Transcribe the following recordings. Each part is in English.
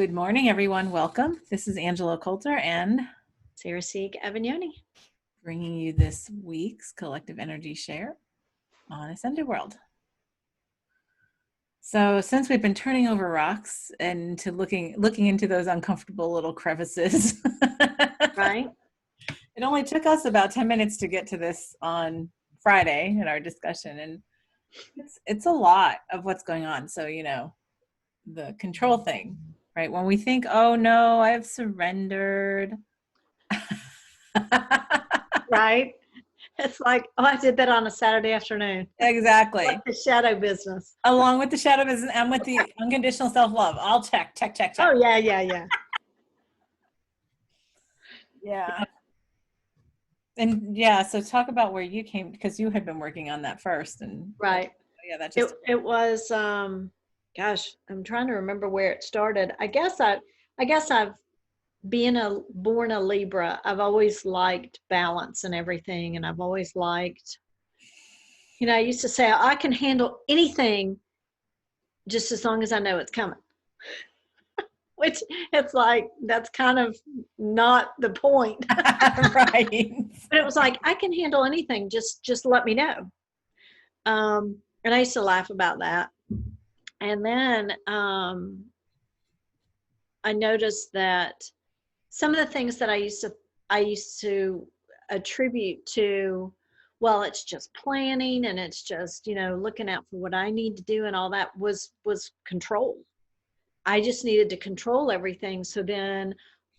Good morning, everyone. Welcome. This is Angela Coulter and Sarah Sieg Avignoni. bringing you this week's collective energy share on Ascended World. So, since we've been turning over rocks and to looking into those uncomfortable little crevices, Right? it only took us about 10 minutes to get to this on Friday in our discussion, and it's a lot of what's going on. So, the control thing, right? When we think, "Oh no, I have surrendered." Right? It's like, oh, I did that on a Saturday afternoon. Like Exactly. the shadow business. Along with the shadow business and with the unconditional self-love. I'll check. Oh, yeah. Yeah. And yeah, so talk about where you came, because you had been working on that first. And Right. yeah, that It just, it was gosh, I'm trying to remember where it started. I guess I've being a born a Libra, I've always liked balance and everything, and I've always liked, I used to say I can handle anything just as long as I know it's coming. Which it's like that's kind of not the point. right. But it was like I can handle anything, just let me know. And I used to laugh about that. And then I noticed that some of the things that I used to attribute to, well, it's just planning and it's just, looking out for what I need to do and all that was control. I just needed to control everything so then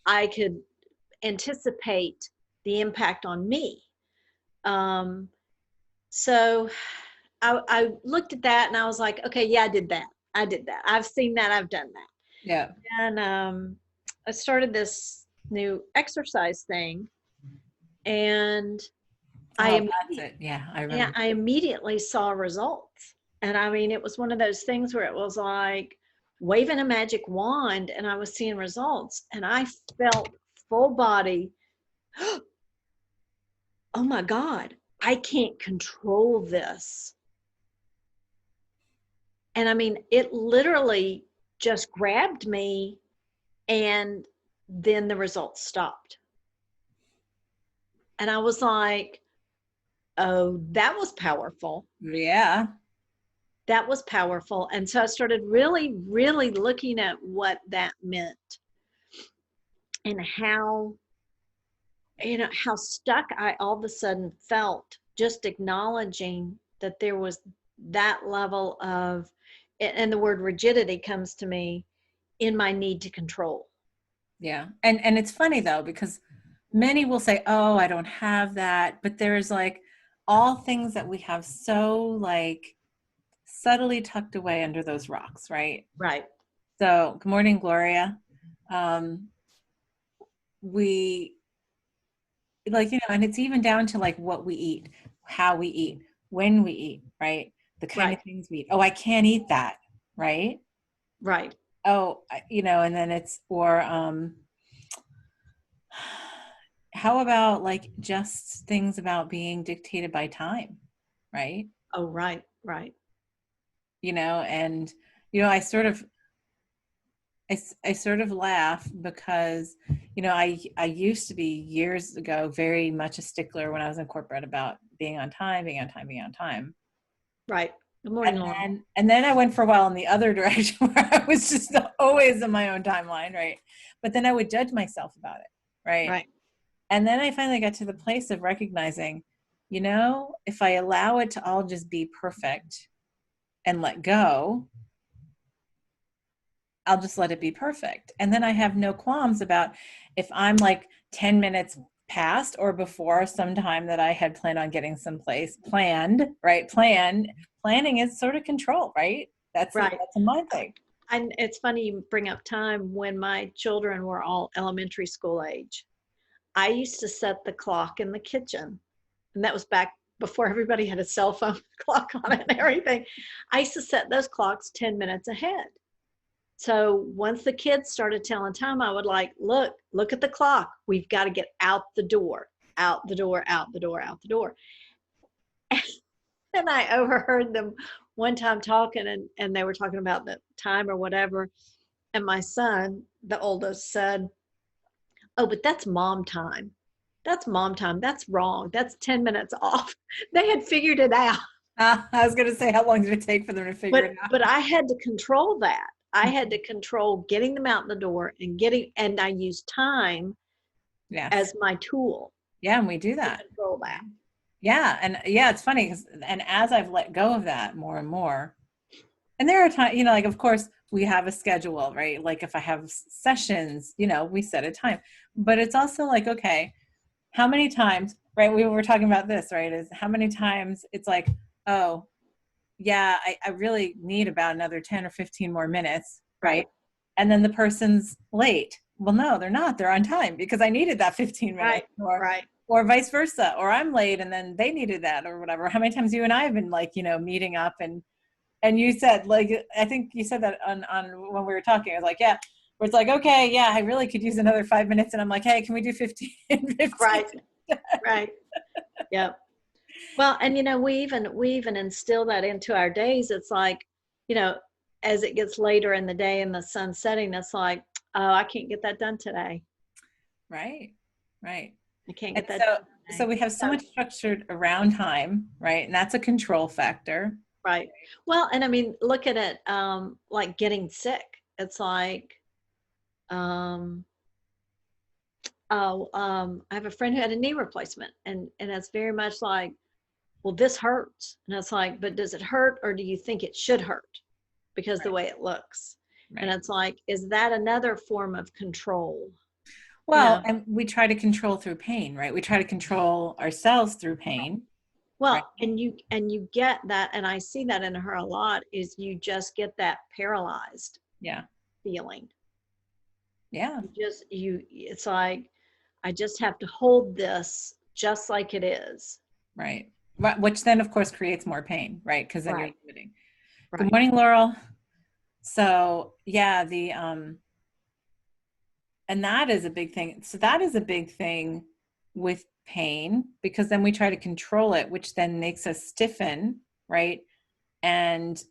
I could anticipate the impact on me. Um, so I looked at that and I was like, okay, yeah, I did that. I did that. I've seen that. I've done that. Yeah. And I started this new exercise thing, and I Oh, that's immediately, it. Yeah, I yeah, remember. I immediately saw results. And I mean, it was one of those things where it was like waving a magic wand, and I was seeing results, and I felt full body. Oh my God, I can't control this. And I mean, it literally just grabbed me, and then the results stopped. And I was like, oh, that was powerful. Yeah. That was powerful. And so I started really, really looking at what that meant and how stuck I all of a sudden felt just acknowledging that there was that level of, and the word rigidity comes to me in my need to control. Yeah. And it's funny though, because many will say, "Oh, I don't have that," but there's like all things that we have so like subtly tucked away under those rocks, right? Right. So, good morning, Gloria. Um, we like, and it's even down to like what we eat, how we eat, when we eat, right? The kind Right. of things we eat. Oh, I can't eat that, right? Right. Oh, and then it's, or how about like just things about being dictated by time, right? Oh, right. Right. And I sort of I sort of laugh because, I used to be years ago very much a stickler when I was in corporate about being on time, being on time, being on time. Right. Good morning, And Lauren. then I went for a while in the other direction where I was just always in my own timeline, right? But then I would judge myself about it, right? Right. And then I finally got to the place of recognizing, if I allow it to all just be perfect and let go, I'll just let it be perfect. And then I have no qualms about if I'm like 10 minutes past or before some time that I had planned on getting someplace planned, right? Planning is sort of control, right? Right. That's a mind thing. And it's funny you bring up time. When my children were all elementary school age, I used to set the clock in the kitchen. And that was back before everybody had a cell phone clock on it and everything. I used to set those clocks 10 minutes ahead. So once the kids started telling time, I would like, look at the clock. We've got to get out the door, out the door, out the door, out the door. And I overheard them one time talking, and they were talking about the time or whatever. And my son the oldest said, "Oh, but that's mom time. That's mom time. That's wrong. That's 10 minutes off." They had figured it out. I was going to say, how long did it take for them to figure it out? But I had to control that. I had to control getting them out the door and I used time Yes. as my tool Yeah, and we do to that. control that. Yeah, and yeah, it's funny because and as I've let go of that more and more, and there are times, like of course we have a schedule, right? Like if I have sessions, we set a time. But it's also like, okay, how many times, right? We were talking about this, right? Is how many times it's like, oh, yeah, I really need about another 10 or 15 more minutes, right? Right. And then the person's late. Well, no, they're not. They're on time because I needed that 15 minutes Right. or Right. or vice versa, or I'm late and then they needed that or whatever. How many times you and I have been like, meeting up and you said, like, I think you said that on when we were talking. I was like, yeah, where it's like, okay, yeah, I really could use another 5 minutes. And I'm like, hey, can we do 15? 15? Right. Right. Yep. Well, and we even instill that into our days. It's like, you know, as it gets later in the day and the sun's setting, it's like, oh, I can't get that done today. Right. Right. I can't And get that so done so today. we have so So, much structured around time, right? And that's a control factor. right. Well, and I mean, look at it, like getting sick. It's like, um, oh, I have a friend who had a knee replacement, and it's very much like, well, this hurts, and it's like, but does it hurt, or do you think it should hurt because the Right. way it looks? And Right. it's like, is that another form of control? You Well, know, and we try to control through pain, right? We try to control ourselves through pain, right? well, and you get that, and I see that in her a lot. Is you just get that paralyzed Yeah. feeling. Yeah. It's like, I just have to hold this just like it is. Right. Which then of course creates more pain, right? Because then you're Right. limiting. Good Right. morning, Laurel. So yeah, the and that is a big thing. So that is a big thing with pain because then we try to control it, which then makes us stiffen, right? And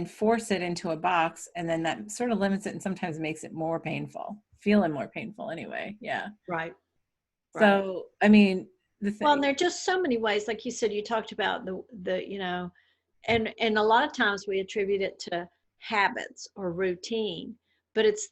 force it into a box, and then that sort of limits it and sometimes makes it more painful, feeling more painful anyway. Yeah. Right. Right. So I mean, the Well, and thing, there are just so many ways, like you said, you talked about and a lot of times we attribute it to habits or routine, but it's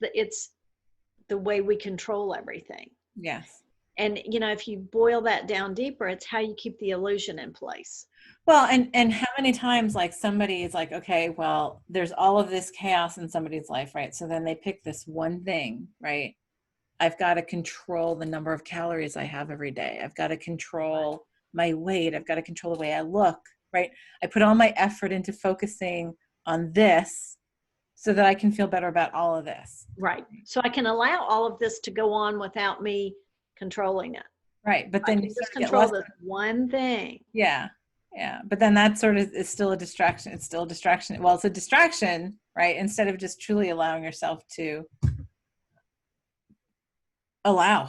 the way we control everything. yes. And if you boil that down deeper, it's how you keep the illusion in place. Well, and how many times like somebody is like, okay, well, there's all of this chaos in somebody's life, right? So then they pick this one thing, right? I've got to control the number of calories I have every day. I've got to control my weight. I've got to control the way I look, right? I put all my effort into focusing on this so that I can feel better about all of this. Right. So I can allow all of this to go on without me controlling it. Right. But I then you can sort just of get control less. this one thing. Yeah. Yeah. But then that sort of is still a distraction. It's still a distraction. Well, it's a distraction, right? Instead of just truly allowing yourself to allow,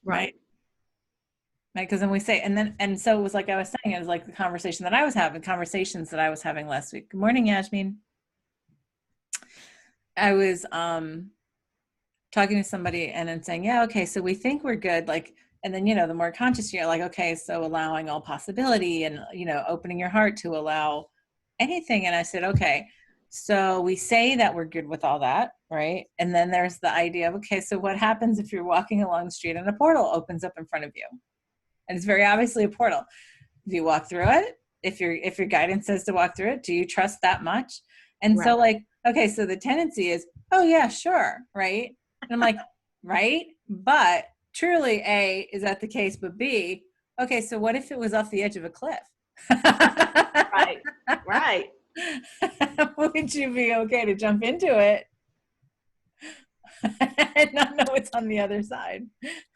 right? Right. Right. Because then we say, and so it was like I was saying, it was like the conversation that I was having, conversations that I was having last week. Good morning, Yasmin. I was talking to somebody and then saying, yeah, okay, so we think we're good. Like, and then, the more conscious you're like, okay, so allowing all possibility and, opening your heart to allow anything. And I said, okay, so we say that we're good with all that, right? And then there's the idea of, okay, so what happens if you're walking along the street and a portal opens up in front of you? And it's very obviously a portal. Do you walk through it? If your guidance says to walk through it, do you trust that much? And so Right. like, okay, so the tendency is, oh yeah, sure, right? And I'm like, right? But truly, A, is that the case? But B, okay, so what if it was off the edge of a cliff? Right. Right. Would you be okay to jump into it and not know what's on the other side?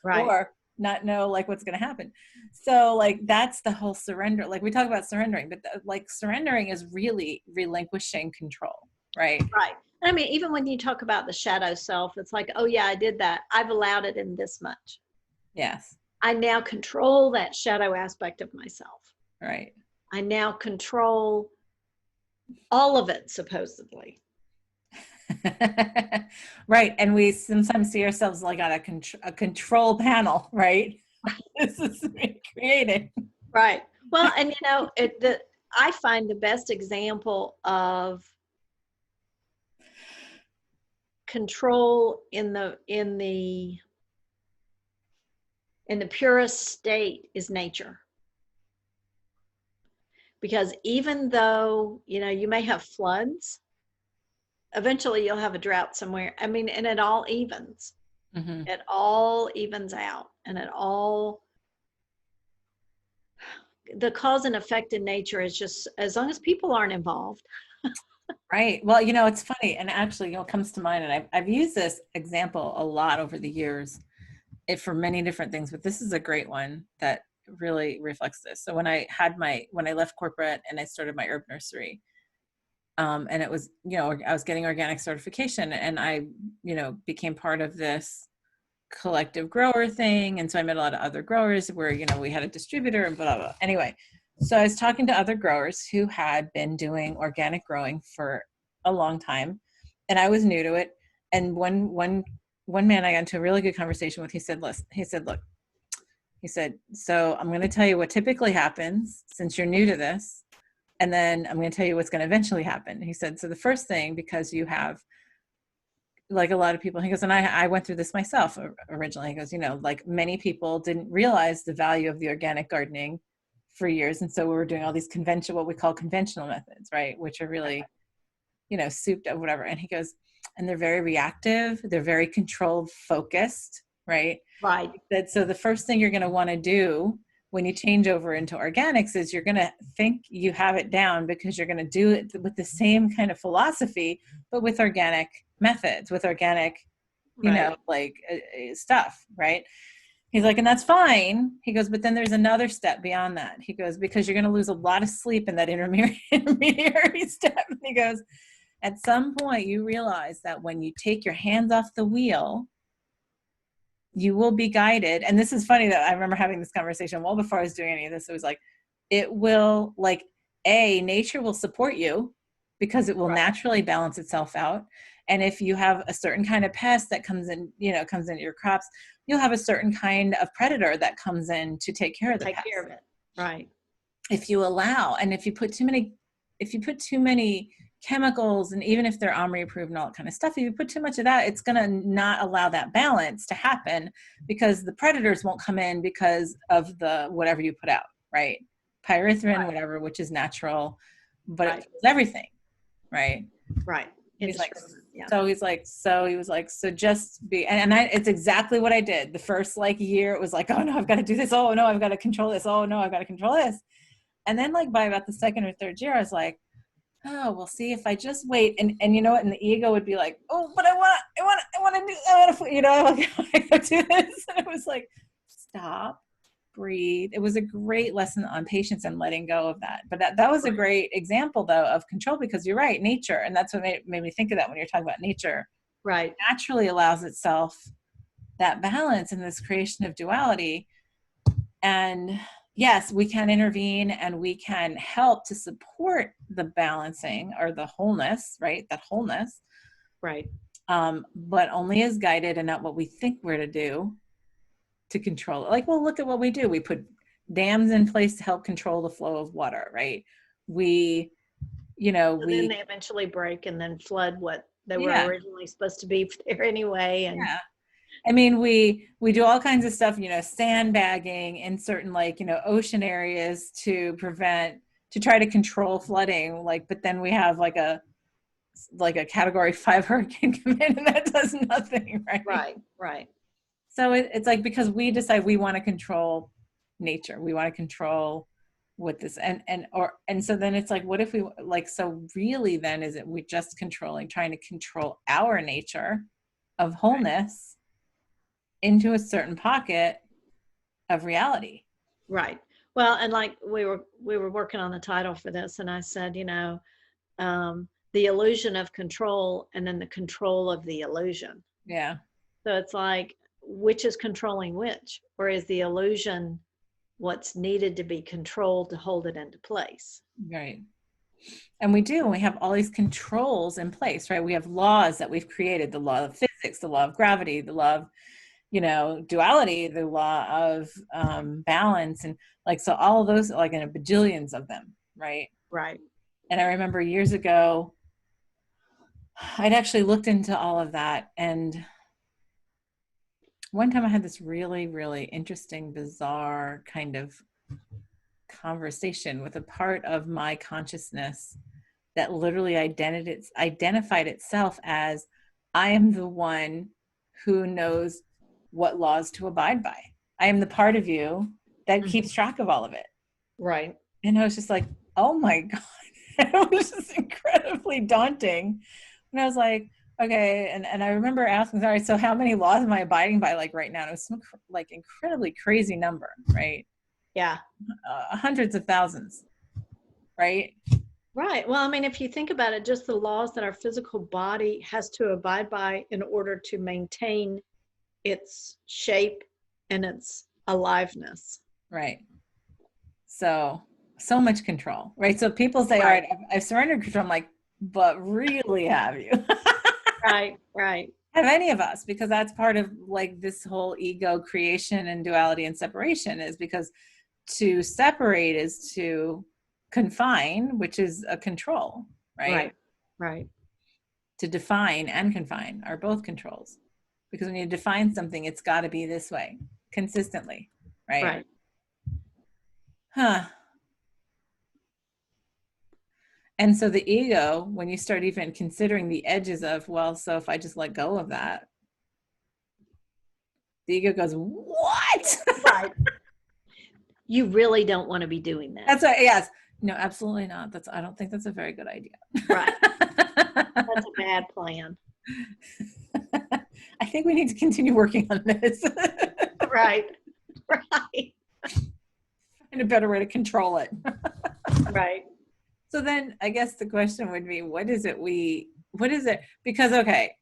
Right. Or not know like what's going to happen. So like that's the whole surrender. Like we talk about surrendering, but like surrendering is really relinquishing control, right? Right. I mean, even when you talk about the shadow self, it's like, oh yeah, I did that. I've allowed it in this much. Yes. I now control that shadow aspect of myself. Right. I now control all of it, supposedly. Right. And we sometimes see ourselves like on a control panel, right? This is created. Right. Well, and I find the best example of control in the purest state is nature. Because even though, you may have floods, eventually you'll have a drought somewhere. I mean, and it all evens. Hmm. It all evens out, and the cause and effect in nature is just, as long as people aren't involved. Right. Well, it's funny. And actually, what comes to mind, and I've used this example a lot over the years, for many different things, but this is a great one that really reflects this. So when I left corporate and I started my herb nursery, and it was, I was getting organic certification, and I, became part of this collective grower thing. And so I met a lot of other growers where, we had a distributor and blah, blah, blah. Anyway, so I was talking to other growers who had been doing organic growing for a long time, and I was new to it. And one man I got into a really good conversation with, he said, listen, look, he said, so I'm going to tell you what typically happens since you're new to this. And then I'm going to tell you what's going to eventually happen. He said, so the first thing, because you have, like a lot of people, he goes, and I went through this myself originally. He goes, like many people didn't realize the value of the organic gardening for years. And so we were doing all these what we call conventional methods, right? Which are really, souped up, whatever. And he goes, and they're very reactive. They're very controlled, focused, right? Right. That so the first thing you're going to want to do when you change over into organics is you're going to think you have it down, because you're going to do it with the same kind of philosophy, but with organic methods, with organic, Right. stuff, right? He's like, and that's fine. He goes, but then there's another step beyond that. He goes, because you're going to lose a lot of sleep in that intermediary step. And he goes, at some point you realize that when you take your hands off the wheel, you will be guided. And this is funny that I remember having this conversation well before I was doing any of this. It was like, it will, like, nature will support you because it will Right. naturally balance itself out. And if you have a certain kind of pest that comes into your crops, you'll have a certain kind of predator that comes in to take care of the Take pest. care of it. Right. If you allow, and if you put too many chemicals, and even if they're OMRI approved and all that kind of stuff, if you put too much of that, it's going to not allow that balance to happen, because the predators won't come in because of the whatever you put out, right? Pyrethrin, Right. whatever, which is natural, but it Right. kills everything, right? Right. He's like, Yeah. so he was like, so just be, and it's exactly what I did. The first year, it was like, oh no, I've got to do this. Oh no, I've got to control this. Oh no, I've got to control this. And then by about the second or third year, I was like, oh, we'll see if I just wait. And you know what? And the ego would be like, oh, but I want to do this. And it was like, stop, breathe. It was a great lesson on patience and letting go of that. But that was a great example, though, of control, because you're right, nature. And that's what made me think of that when you're talking about nature. Right. Naturally allows itself that balance in this creation of duality. And yes, we can intervene and we can help to support the balancing or the wholeness, right? That wholeness. Right. But only as guided and not what we think we're to do to control it. Like, well, look at what we do. We put dams in place to help control the flow of water, right? We, So then they eventually break and then flood what they were originally supposed to be there anyway. And yeah. I mean, we do all kinds of stuff, sandbagging in certain ocean areas to try to control flooding. But then we have a category 5 hurricane come in and that does nothing, right? Right. Right. So it's like, because we decide we want to control nature, we want to control what this, and so then it's like, what if we so really then is it we just trying to control our nature of wholeness into a certain pocket of reality. Right. Well, and we were working on the title for this, and I said, the illusion of control, and then the control of the illusion. Yeah. So it's like, which is controlling which, or is the illusion what's needed to be controlled to hold it into place? Right. And we do, and we have all these controls in place, right? We have laws that we've created, the law of physics, the law of gravity, the law of, duality, the law of balance, and like, so all of those, like in a bajillions of them, right? Right. And I remember years ago, I'd actually looked into all of that. And one time I had this really, really interesting, bizarre kind of conversation with a part of my consciousness that literally identified itself as, I am the one who knows what laws to abide by. I am the part of you that keeps track of all of it. Right. And I was just like, oh my God. It was just incredibly daunting. And I was like, okay. And I remember asking, all right, so how many laws am I abiding by like right now? And it was some like incredibly crazy number, right? Yeah. Hundreds of thousands, right? Right. Well, I mean, if you think about it, just the laws that our physical body has to abide by in order to maintain its shape and its aliveness. Right. So much control, right? So people say, all Right. right, I've surrendered control. I'm like, but really, have you? Right. Right. Have any of us? Because that's part of like this whole ego creation and duality and separation, is because to separate is to confine, which is a control, right? Right. Right. To define and confine are both controls. Because when you define something, it's got to be this way consistently, right? Right. Huh. And so the ego, when you start even considering the edges of, well, so if I just let go of that, the ego goes, what? Right. You really don't want to be doing that. That's right. Yes. No, absolutely not. I don't think that's a very good idea. Right. That's a bad plan. I think we need to continue working on this. Right. Right. Find a better way to control it. Right. So then I guess the question would be, what is it? Because, okay,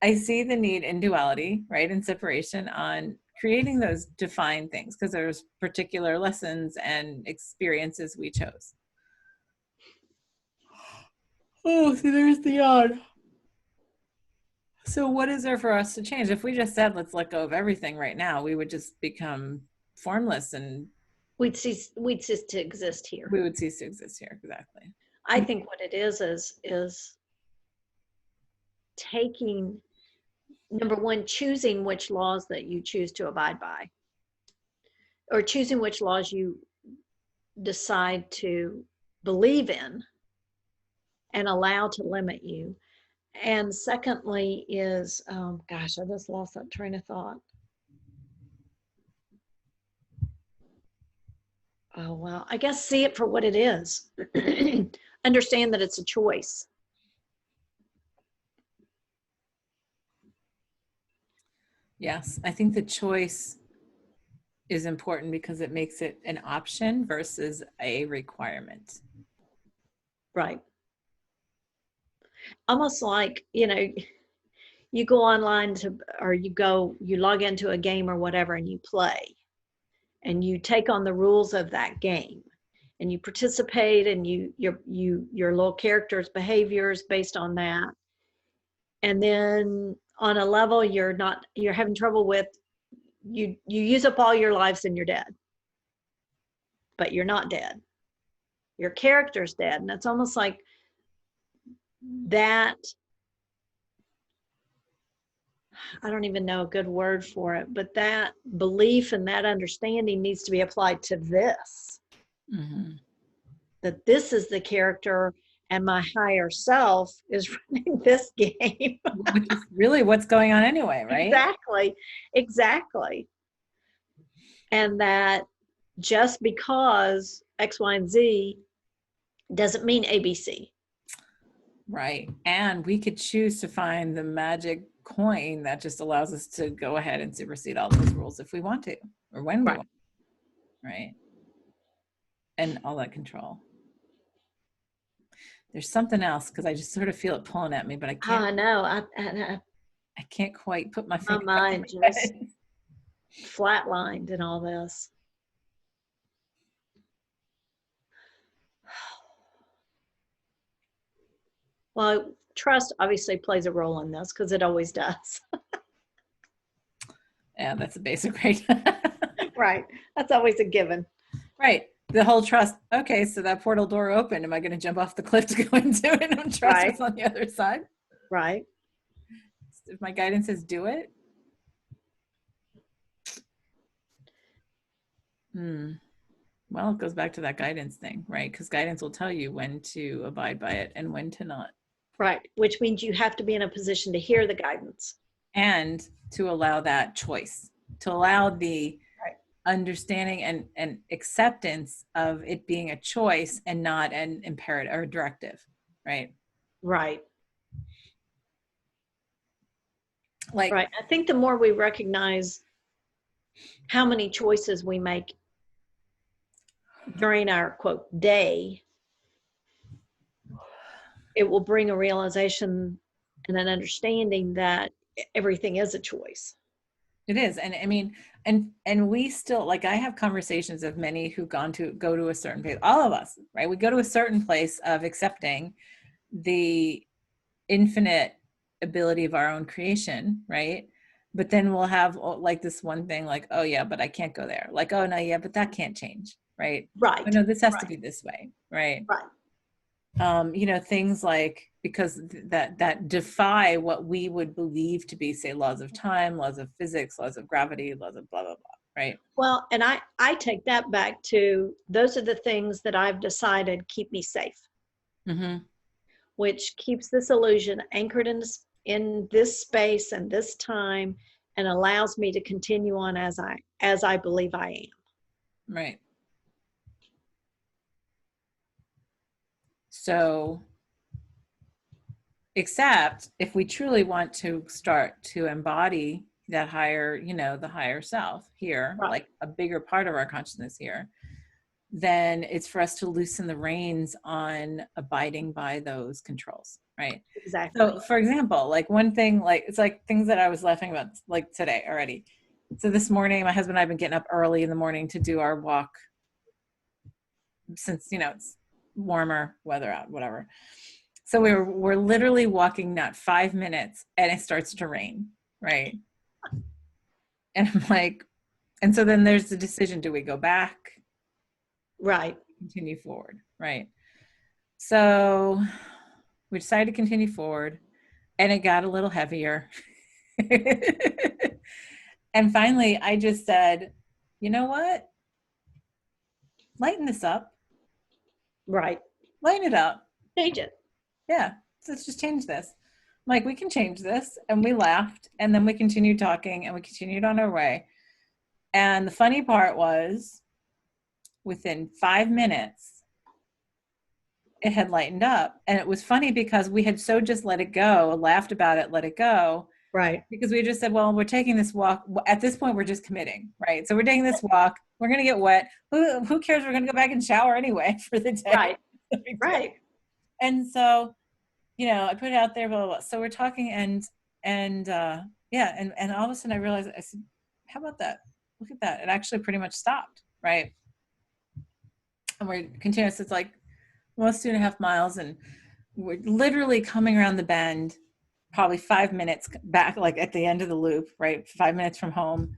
I see the need in duality, right? And separation on creating those defined things, because there's particular lessons and experiences we chose. Oh, see, there's the odd. So what is there for us to change? If we just said, let's let go of everything right now, we would just become formless and We'd cease to exist here. we would cease to exist here. Exactly. I think what it is taking, number one, choosing which laws that you choose to abide by, or choosing which laws you decide to believe in and allow to limit you. And secondly is, gosh, I just lost that train of thought. Oh, well, I guess see it for what it is. Understand that it's a choice. Yes, I think the choice is important because it makes it an option versus a requirement. Right. Almost like, you go online or you log into a game or whatever and you play and you take on the rules of that game and you participate and your little character's behaviors based on that. And then on a level you're having trouble with, you use up all your lives and you're dead. But you're not dead. Your character's dead. And it's almost like that, I don't even know a good word for it, but that belief and that understanding needs to be applied to this. Mm-hmm. That this is the character and my higher self is running this game. Which is really what's going on anyway, right? Exactly. And that just because X, Y, and Z doesn't mean ABC. Right. And we could choose to find the magic coin that just allows us to go ahead and supersede all those rules if we want to, or when we want, right? And all that control. There's something else because I just sort of feel it pulling at me, but I can't. I know. I can't quite put my finger. My mind just flatlined in all this. Well, trust obviously plays a role in this because it always does. Yeah, that's a basic, right? Right. That's always a given. Right. The whole trust. Okay, so that portal door opened. Am I going to jump off the cliff to go into it and trust Right. what's on the other side? Right. If my guidance says do it. Hmm. Well, it goes back to that guidance thing, right? Because guidance will tell you when to abide by it and when to not. Right. Which means you have to be in a position to hear the guidance. And to allow that choice, to allow the Right. understanding and acceptance of it being a choice and not an imperative or a directive, right? Right. Like, Right. I think the more we recognize how many choices we make during our quote day, it will bring a realization and an understanding that everything is a choice. it is. And I mean, and we still, like, I have conversations of many who go to a certain place, all of us, right? We go to a certain place of accepting the infinite ability of our own creation, right? But then we'll have like this one thing like, oh yeah, but I can't go there. Like, oh no, yeah, but that can't change, right? Oh Right. no, this has to Right. be this way, right? Right. Things like, because that defy what we would believe to be, say, laws of time, laws of physics, laws of gravity, laws of blah blah blah, right? Well, and I take that back to those are the things that I've decided keep me safe, Mm-hmm. which keeps this illusion anchored in this space and this time and allows me to continue on as I believe I am. Right. So, except if we truly want to start to embody that higher, the higher self here, Right. like a bigger part of our consciousness here, then it's for us to loosen the reins on abiding by those controls, right? Exactly. So, for example, like one thing, like it's like things that I was laughing about, like today already. So this morning, my husband and I have been getting up early in the morning to do our walk since it's warmer weather out, whatever. So we're literally walking not 5 minutes and it starts to rain, right? And I'm like, and so then there's the decision: do we go back, Right. continue forward, right? So we decided to continue forward, and it got a little heavier. And finally, I just said, you know what? Lighten this up. Right. Lighten it up. Change it. Yeah, so let's just change this. I'm like, we can change this. And we laughed, and then we continued talking, and we continued on our way. And the funny part was, within 5 minutes, it had lightened up. And it was funny because we had so just let it go, laughed about it, let it go, Right. because we just said, well, we're taking this walk. At this point, we're just committing, right? So we're taking this walk. We're going to get wet. Who cares? We're going to go back and shower anyway for the day. Right. Right. And so, I put it out there, blah, blah, blah. So we're talking, yeah. And all of a sudden I realized, I said, how about that? Look at that. It actually pretty much stopped, right? And we're continuous. It's like almost 2.5 miles. And we're literally coming around the bend, probably 5 minutes back, like at the end of the loop, right? 5 minutes from home.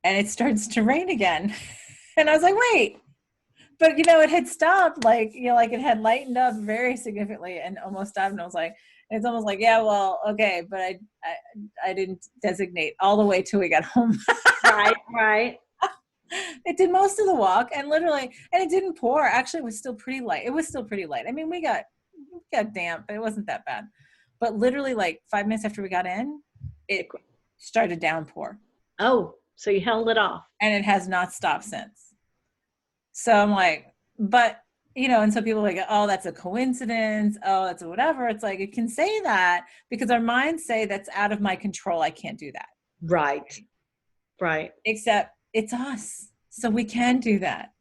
And it starts to rain again. And I was like, wait, but it had stopped, like, like it had lightened up very significantly and almost stopped. And I was like, it's almost like, yeah, well, okay, but I didn't designate all the way till we got home. Right. Right. It did most of the walk, and literally, and it didn't pour. Actually, it was still pretty light. It was still pretty light. I mean, we got damp, but it wasn't that bad. But literally, like 5 minutes after we got in, it started to downpour. Oh, so you held it off. And it has not stopped since. So I'm like, but and so people are like, oh, that's a coincidence. Oh, that's a whatever. It's like, it can say that because our minds say that's out of my control. I can't do that. Right. Right. Except it's us. So we can do that,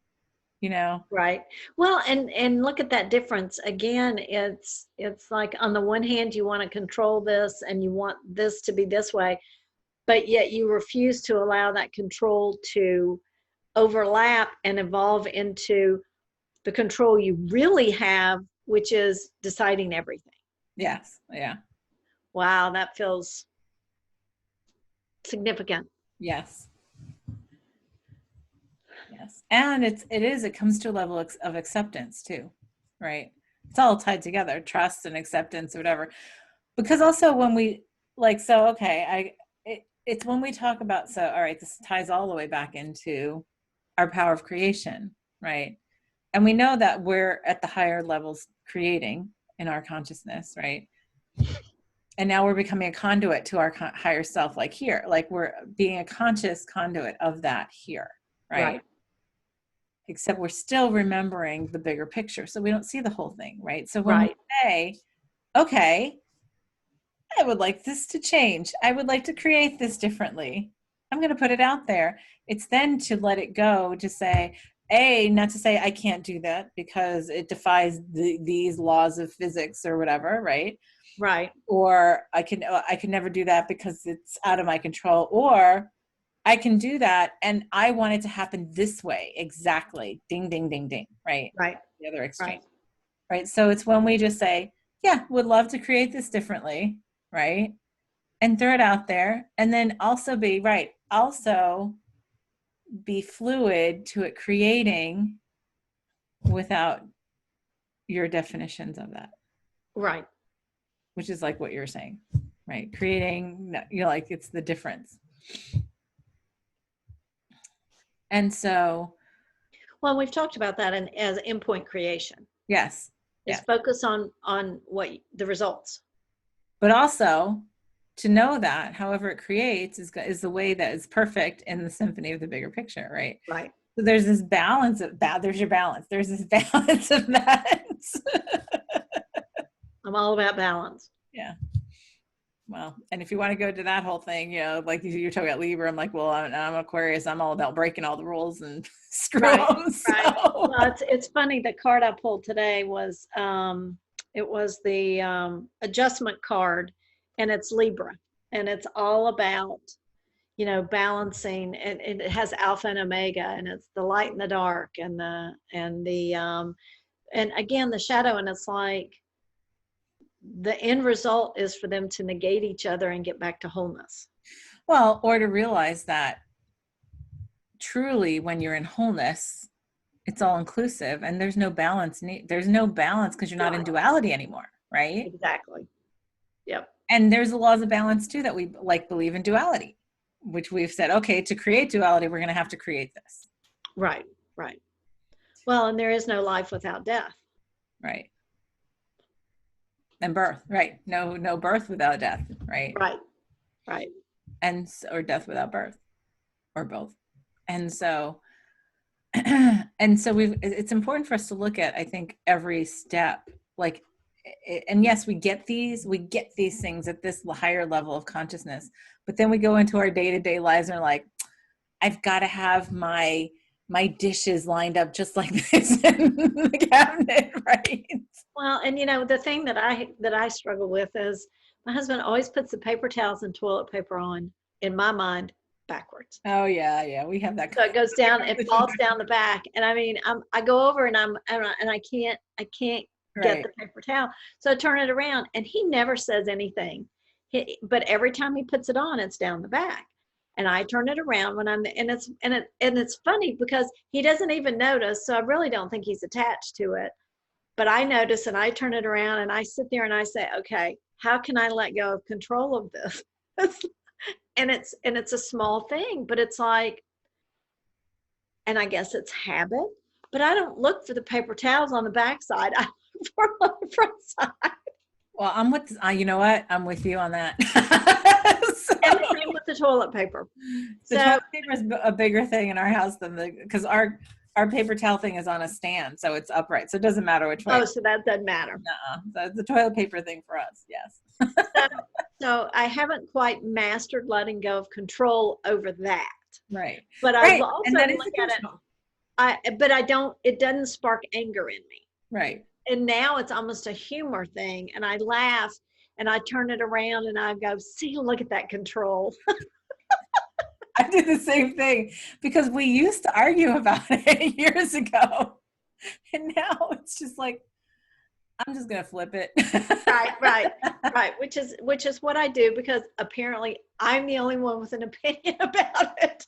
Right. Well, and look at that difference. Again, it's like on the one hand you want to control this and you want this to be this way, but yet you refuse to allow that control to overlap and evolve into the control you really have, which is deciding everything. Yes. Yeah. Wow, that feels significant. Yes. Yes. And it comes to a level of acceptance too, right? It's all tied together, trust and acceptance or whatever. Because also when we like, so, okay, it's when we talk about, so, all right, this ties all the way back into our power of creation, right? And we know that we're at the higher levels creating in our consciousness, right? And now we're becoming a conduit to our higher self, like here, like we're being a conscious conduit of that here, right? Right. Except we're still remembering the bigger picture. So we don't see the whole thing, right? So when we Right. say, okay, I would like this to change, I would like to create this differently, I'm going to put it out there. It's then to let it go, to say, not to say I can't do that because it defies these laws of physics or whatever, right? Right. Or I can never do that because it's out of my control, or I can do that and I want it to happen this way exactly, ding ding ding ding, right? Right. The other extreme, Right. right? So it's when we just say, yeah, would love to create this differently, right? And throw it out there, and then also be right, also be fluid to it creating without your definitions of that, Right. which is like what you're saying, right? Creating, like it's the difference. And so, Well, we've talked about that as endpoint creation. yes, Is yes. focus on what the results. But also to know that however it creates is the way that is perfect in the symphony of the bigger picture, right? Right. So there's this balance of that. There's your balance. There's this balance of that. I'm all about balance. Yeah. Well, and if you want to go to that whole thing, like you're talking about Libra, I'm like, well, I'm Aquarius. I'm all about breaking all the rules and screw Right. them. Right. So, Well, it's funny. The card I pulled today was it was the adjustment card, and it's Libra, and it's all about balancing, and it has alpha and omega, and it's the light and the dark, and again the shadow, and it's like the end result is for them to negate each other and get back to wholeness. well, or to realize that truly when you're in wholeness, it's all inclusive and there's no balance. There's no balance because you're not in Right. duality anymore, right? Exactly. Yep. And there's the laws of balance too that we like believe in duality, which we've said, okay, to create duality, we're going to have to create this. Right. Right. Well, and there is no life without death. Right. And birth, right? No birth without death, right? Right. Right. And or death without birth, or both. And so it's important for us to look at, I think, every step, like, and yes, we get these things at this higher level of consciousness, but then we go into our day-to-day lives and we're like, I've got to have my dishes lined up just like this in the cabinet, right? Well, and the thing that I struggle with is my husband always puts the paper towels and toilet paper on, in my mind, backwards. Oh yeah, we have that. So it goes down, it falls down the back, and I mean, I go over and I can't get Right. the paper towel, so I turn it around, and he never says anything. But every time he puts it on, it's down the back, and I turn it around when it's funny because he doesn't even notice. So I really don't think he's attached to it. But I notice, and I turn it around, and I sit there and I say, okay, how can I let go of control of this? and it's a small thing, but it's like, and I guess it's habit, but I don't look for the paper towels on the backside. I look for them on the front side. Well, you know what? I'm with you on that. And the same with the toilet paper. The So, toilet paper is a bigger thing in our house than because our paper towel thing is on a stand, so it's upright, so it doesn't matter which way. oh, so that doesn't matter. So the toilet paper thing for us, yes. So, so I haven't quite mastered letting go of control over that. Right. But I Right. also And that is look the at it. control. But I don't. It doesn't spark anger in me. Right. And now it's almost a humor thing, and I laugh and I turn it around and I go, see, look at that control. I did the same thing because we used to argue about it years ago. And now it's just like, I'm just gonna flip it. Right, right, right. Which is what I do because apparently I'm the only one with an opinion about it.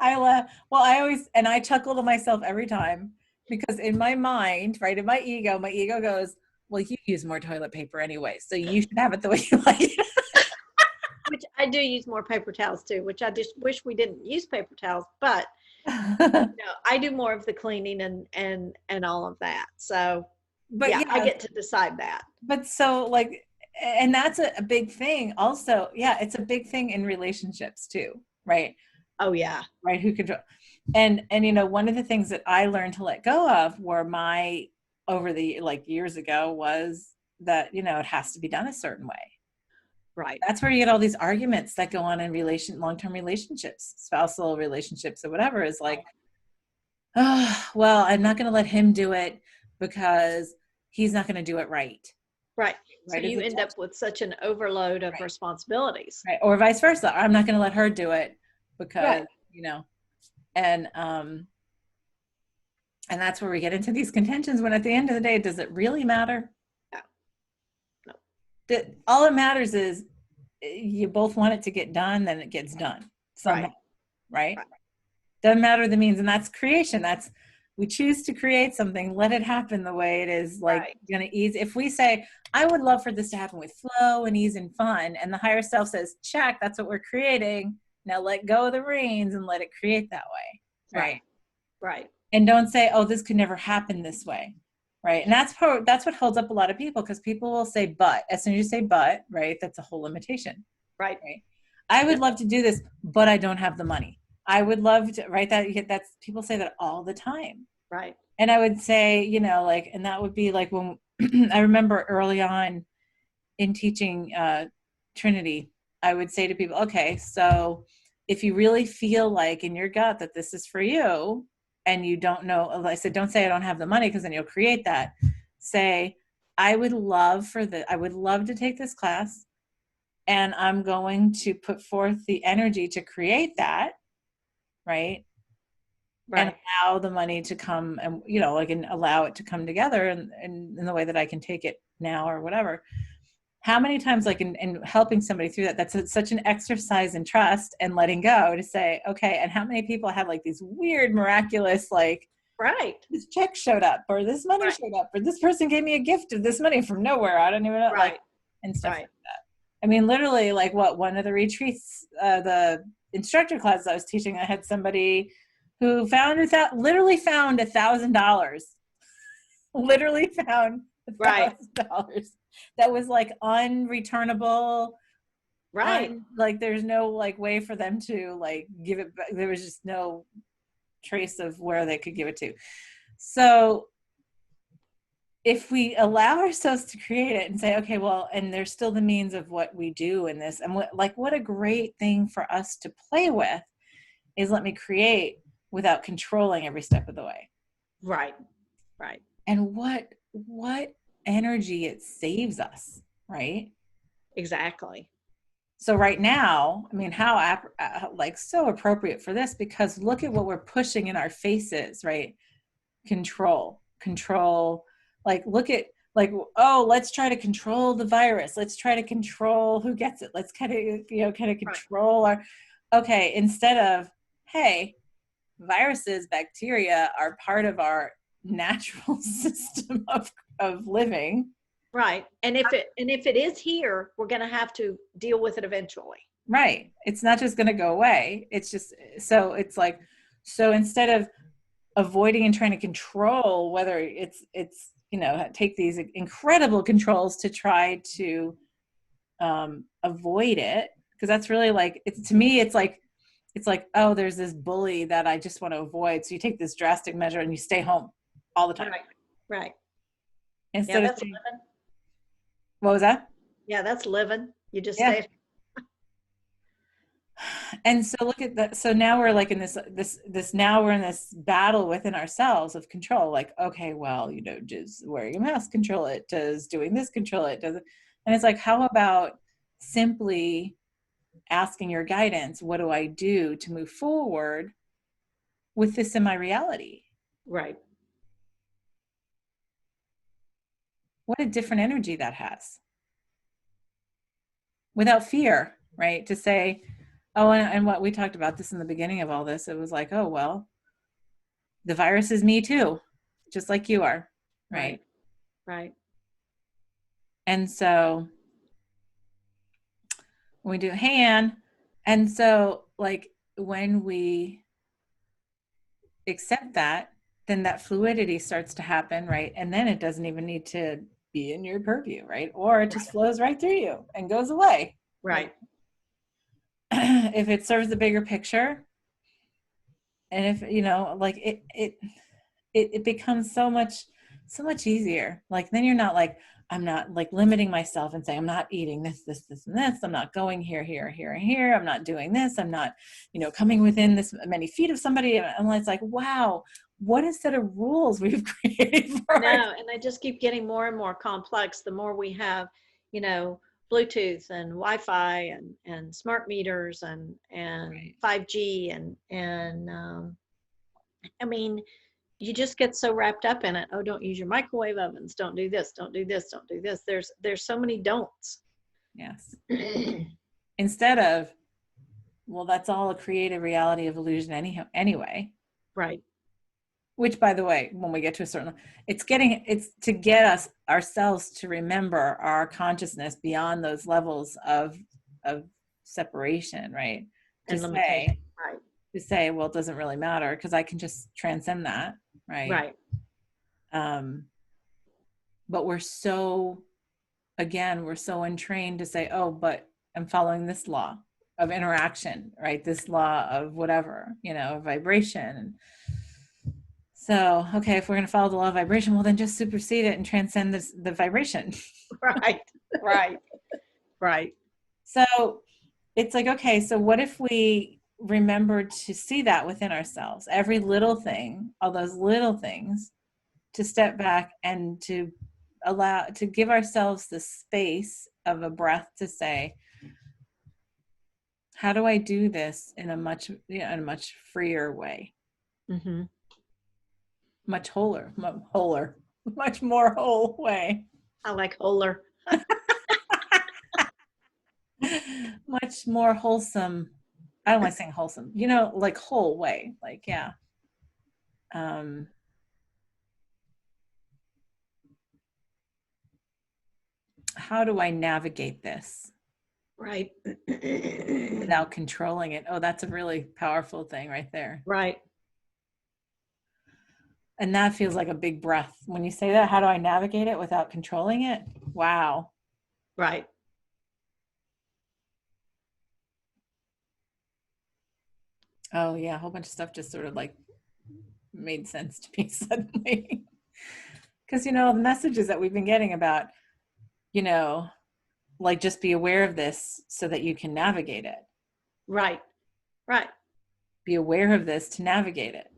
I laugh. Well, I always, and I chuckle to myself every time because in my mind, right, in my ego goes, well, you use more toilet paper anyway, so you should have it the way you like it. Which I do use more paper towels too, which I just wish we didn't use paper towels, but I do more of the cleaning and all of that. So But yeah, I yeah, get to decide that. but so like, and that's a big thing also. Yeah, it's a big thing in relationships too, right? Oh yeah. Right, who control. And you know, one of the things that I learned to let go of were my over the like years ago was that, you know, it has to be done a certain way. Right. That's where you get all these arguments that go on in long-term relationships, spousal relationships or whatever, is like, oh, well, I'm not going to let him do it because he's not going to do it right. Right. So Right as you a end up with such an overload of right, responsibilities. right, or vice versa. I'm not going to let her do it because, Right. you know, and and that's where we get into these contentions when at the end of the day, does it really matter? No. No. That all it matters is you both want it to get done, then it gets done somehow, Right. right? Right. Doesn't matter the means, and that's creation. That's we choose to create something, let it happen the way it is, like Right. gonna ease. If we say, I would love for this to happen with flow and ease and fun, and the higher self says, check, that's what we're creating. Now let go of the reins and let it create that way. Right. Right. Right. And don't say, oh, this could never happen this way. Right. And that's what holds up a lot of people, because people will say but. As soon as you say but, right, that's a whole limitation. Right. Right. I would Yep. love to do this, but I don't have the money. I would love to, right? That's people say that all the time. Right. And I would say, you know, like, and that would be like when I remember early on in teaching Trinity, I would say to people, okay, so if you really feel like in your gut that this is for you and you don't know, I said, don't say I don't have the money, because then you'll create that. Say, I would love to take this class, and I'm going to put forth the energy to create that, right? And Right. allow the money to come, and, you know, like, and allow it to come together in the way that I can take it now or whatever. How many times, like in helping somebody through that, such an exercise in trust and letting go to say, okay, and how many people have like these weird, miraculous, like, Right. this check showed up, or this money Right. showed up, or this person gave me a gift of this money from nowhere. I don't even know, like, Right. and stuff Right. like that. I mean, literally, like, what, one of the retreats, the instructor classes I was teaching, I had somebody who literally found $1,000, literally found a Right. thousand dollars that was like unreturnable, Right. like there's no like way for them to like give it back. There was just no trace of where they could give it to. So if we allow ourselves to create it and say, okay, well, and there's still the means of what we do in this, and what a great thing for us to play with is, let me create without controlling every step of the way. Right. Right. And what energy it saves us, right? Exactly. So right now, I mean, how like so appropriate for this, because look at what we're pushing in our faces, right? Control, like, look at, like, oh, let's try to control the virus, let's try to control who gets it, let's kind of, you know, kind of Right. control our, okay, instead of, hey, viruses, bacteria are part of our natural system of living. Right. And if it is here, we're going to have to deal with it eventually. Right. It's not just going to go away. It's just, so it's like, so instead of avoiding and trying to control, whether it's, you know, take these incredible controls to try to avoid it. Because that's really like, it's, to me, it's like, oh, there's this bully that I just want to avoid. So you take this drastic measure and you stay home all the time. Right. Right. Yeah, Instead of that's saying, living. what was that? Yeah, that's living. You just Yeah. stay. And so look at that. So now we're like in this now we're in this battle within ourselves of control. Like, okay, well, you know, does wearing a mask control it? Does doing this control it? Does it? And it's like, how about simply asking your guidance, what do I do to move forward with this in my reality? Right. what a different energy that has without fear, right? To say, oh, and what we talked about this in the beginning of all this, it was like, oh, well, the virus is me too, just like you are, right? Right. Right. And so when we do, hey, Ann, and so like when we accept that, then that fluidity starts to happen, right? And then it doesn't even need to be in your purview, right? Or it just flows right through you and goes away. Right. If it serves the bigger picture, and if you know, like it becomes so much easier. Like then you're not like, I'm not like limiting myself and saying I'm not eating this and this, I'm not going here and here, I'm not doing this, I'm not, you know, coming within this many feet of somebody. And it's like, wow, what a set of rules we've created for No, and they just keep getting more and more complex the more we have, you know, Bluetooth and Wi-Fi and smart meters and 5G and I mean, you just get so wrapped up in it. Oh, don't use your microwave ovens. Don't do this. Don't do this. Don't do this. There's so many don'ts. Yes. Instead of, well, that's all a creative reality of illusion anyhow anyway. Right. Which, by the way, when we get to a certain, it's to get us ourselves to remember our consciousness beyond those levels of separation, right? And limitation. Right. To say, well, it doesn't really matter because I can just transcend that, right? Right. But we're so entrained to say, oh, but I'm following this law of interaction, right? This law of whatever, you know, vibration. So, okay, if we're going to follow the law of vibration, well, then just supersede it and transcend the vibration. Right. Right. Right. So it's like, okay, so what if we remember to see that within ourselves, every little thing, all those little things, to step back and to give ourselves the space of a breath to say, how do I do this in a much freer way? Mm-hmm. Much much more whole way. I like Holler. Much more wholesome. I don't like saying wholesome, you know, like whole way. Like, yeah. How do I navigate this? Right. Without controlling it. Oh, that's a really powerful thing right there. Right. And that feels like a big breath. When you say that, how do I navigate it without controlling it? Wow. Right. Oh, yeah. A whole bunch of stuff just sort of like made sense to me suddenly. Because, you know, the messages that we've been getting about, you know, like just be aware of this so that you can navigate it. Right. Right. Be aware of this to navigate it.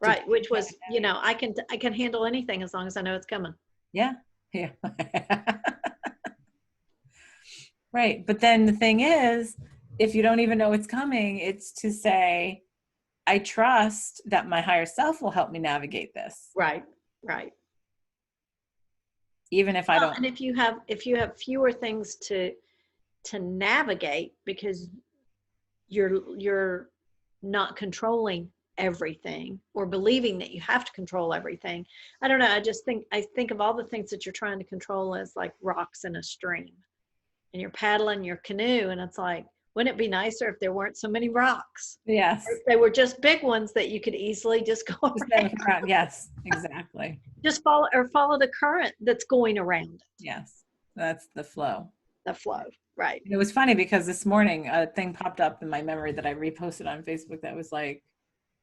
Right. Which was, you know, I can handle anything as long as I know it's coming. Yeah. Yeah. Right. But then the thing is, if you don't even know it's coming, it's to say, I trust that my higher self will help me navigate this. Right. Right. Even if I don't. And if you have fewer things to navigate because you're not controlling everything or believing that you have to control everything. I don't know. I think of all the things that you're trying to control as like rocks in a stream, and you're paddling your canoe, and it's like, wouldn't it be nicer if there weren't so many rocks? Yes. Or if they were just big ones that you could easily just go around. Yes, exactly. Just follow the current that's going around it. Yes, that's the flow. The flow, right. It was funny because this morning a thing popped up in my memory that I reposted on Facebook that was like,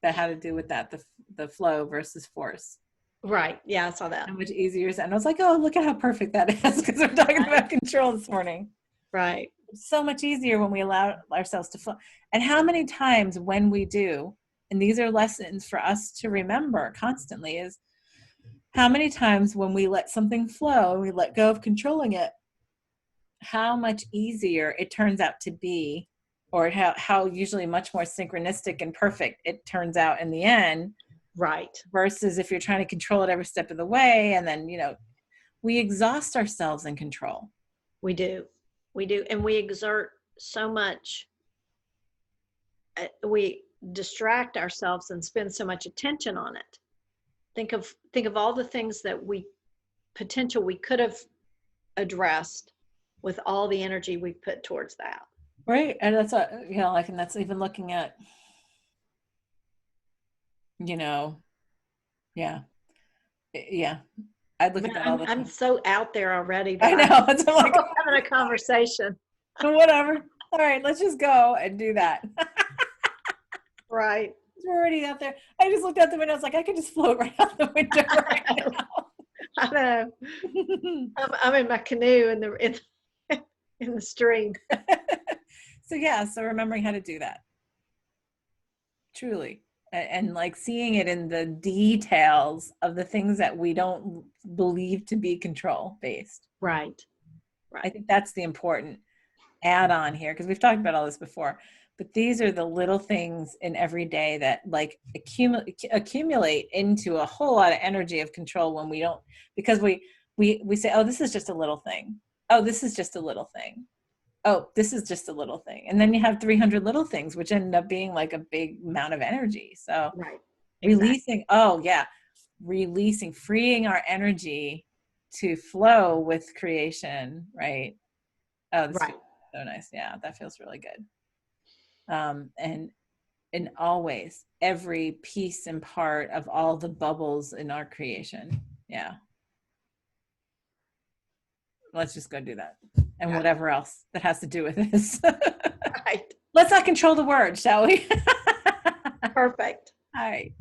that had to do with that, the flow versus force. Right. Yeah, I saw that. How much easier is that? And I was like, oh, look at how perfect that is, because we're talking about control this morning. Right. It's so much easier when we allow ourselves to flow. And how many times when we do, and these are lessons for us to remember constantly, is how many times when we let something flow and we let go of controlling it, how much easier it turns out to be, or how usually much more synchronistic and perfect it turns out in the end. Right. Versus if you're trying to control it every step of the way, and then, you know, we exhaust ourselves in control. We do. We do. And we exert so much, we distract ourselves and spend so much attention on it. Think of all the things that we could have addressed with all the energy we put towards that. Right. And that's a, like, and that's even looking at, you know, yeah, yeah. I'd I look mean, at that all I'm the I'm time. so out there already that I I'm know. It's like, having a conversation. whatever. All right, let's just go and do that. Right. We're already out there. I just looked out the window. I was like, I could just float right out the window right I know. now. I'm in my canoe in the stream. So yeah, so remembering how to do that, truly. And like seeing it in the details of the things that we don't believe to be control based. Right. I Right. think that's the important add on here, because we've talked about all this before, but these are the little things in every day that like accumulate into a whole lot of energy of control when we don't, because we say, oh, this is just a little thing. Oh, this is just a little thing. Oh, this is just a little thing. And then you have 300 little things, which end up being like a big amount of energy. So Right. Exactly. releasing, oh yeah, releasing, freeing our energy to flow with creation, right? Oh, this Right. feels so nice. Yeah, that feels really good. And always every piece and part of all the bubbles in our creation. Yeah, let's just go do that, and Yeah. whatever else that has to do with this. Right. Let's not control the word, shall we? Perfect. All right.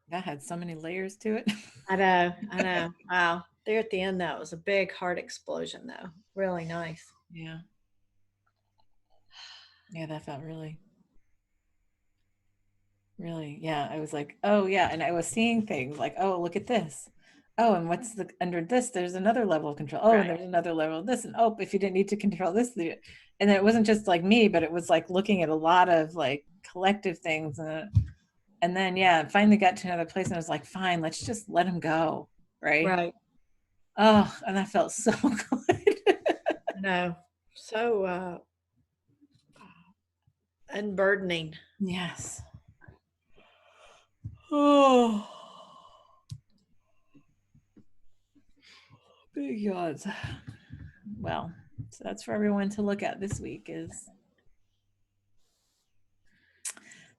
That had so many layers to it. I know, I know. Wow. There at the end, though, it was a big heart explosion, though. Really nice. Yeah. Yeah, that felt really, really, yeah. I was like, oh yeah. And I was seeing things like, oh, look at this. Oh, and what's the under this? There's another level of control. Oh, and Right, there's another level of this. And oh, if you didn't need to control this, and then it wasn't just like me, but it was like looking at a lot of like collective things. And then yeah, finally got to another place and I was like, fine, let's just let him go. Right. right. Oh, and that felt so good. I know. So unburdening. Yes. Oh, big yawns. Well, so that's for everyone to look at this week is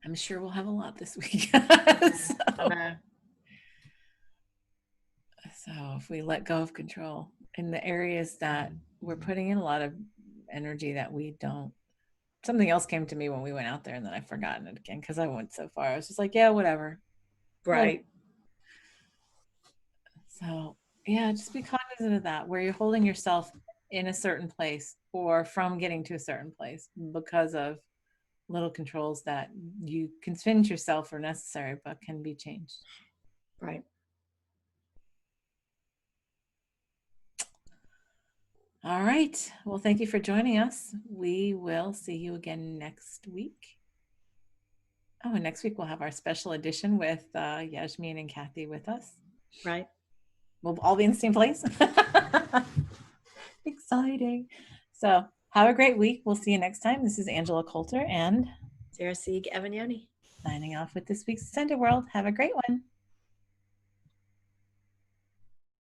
I'm sure we'll have a lot this week. I so, know. so if we let go of control in the areas that we're putting in a lot of energy that we don't, something else came to me when we went out there and then I've forgotten it again because I went so far. I was just like, yeah, whatever. What? Right, So yeah, just be cognizant of that where you're holding yourself in a certain place or from getting to a certain place because of little controls that you convince yourself are necessary but can be changed. right. All right. Well, thank you for joining us. We will see you again next week. Oh, and next week we'll have our special edition with Yasmin and Kathy with us. Right. We'll all be in the same place. Exciting. So have a great week. We'll see you next time. This is Angela Coulter and Sarah Sieg Evanioni. signing off with this week's Center World. Have a great one.